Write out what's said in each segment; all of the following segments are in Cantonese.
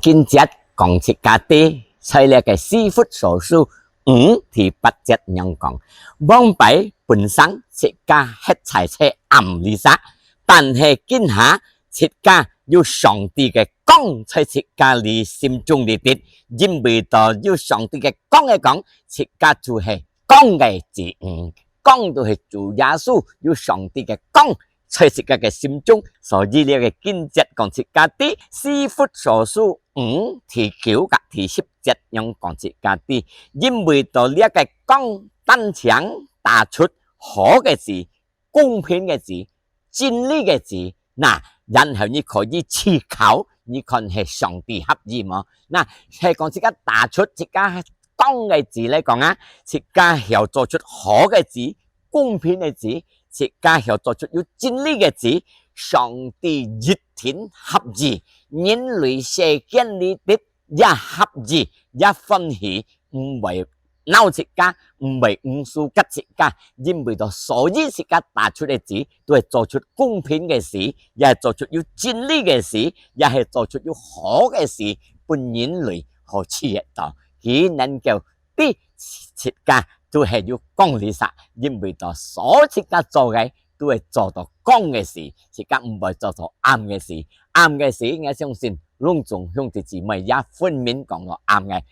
今節講切家啲，在呢個師傅所述第8節樣講，往擺本身切家吃菜車暗利殺，但係今下切家要上帝嘅光在切家裏心中裏啲，因為到要上帝嘅光嚟講，切家就係光嘅字，光就係主耶穌，要上帝嘅光。在切家嘅心中，所以呢個今節講切家啲，師傅所述第9及第10節樣講切家啲，因為到呢個光單強打出好嘅字、公平嘅字、真理嘅字，嗱，然後你可以思考，你看係上帝合意嘛？嗱，係講切家打出切家光嘅字嚟講啊，切家又做出好嘅字、公平嘅字。切家又做出有真理嘅字，上帝熱天合意，人類世間裏的也合意，也歡喜，唔為鬧切家，唔為輸吉切家，因為到所有切家打出嘅字，都係做出公平嘅事，也係做出有真理嘅事，也係做出有好嘅事，本人類可取得到，佢能夠啲切家。都係要公理實，因為到所切家做嘅都係做到公嘅事，切家唔會做到啱嘅事，啱嘅事我相信隆重兄弟姊妹也分明講到啱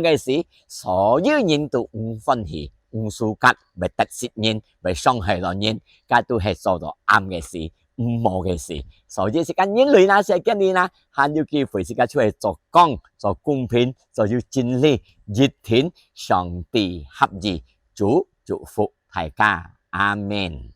嘅事，所有人都唔歡喜，唔輸吉，咪得失人，咪傷害到人，家都係做到啱嘅事，唔冇嘅事，所以切家人類那些嘅人啊，還有機會切家出嚟做公，做公平，做要真理，熱天上帝合意。祝福大家，阿門。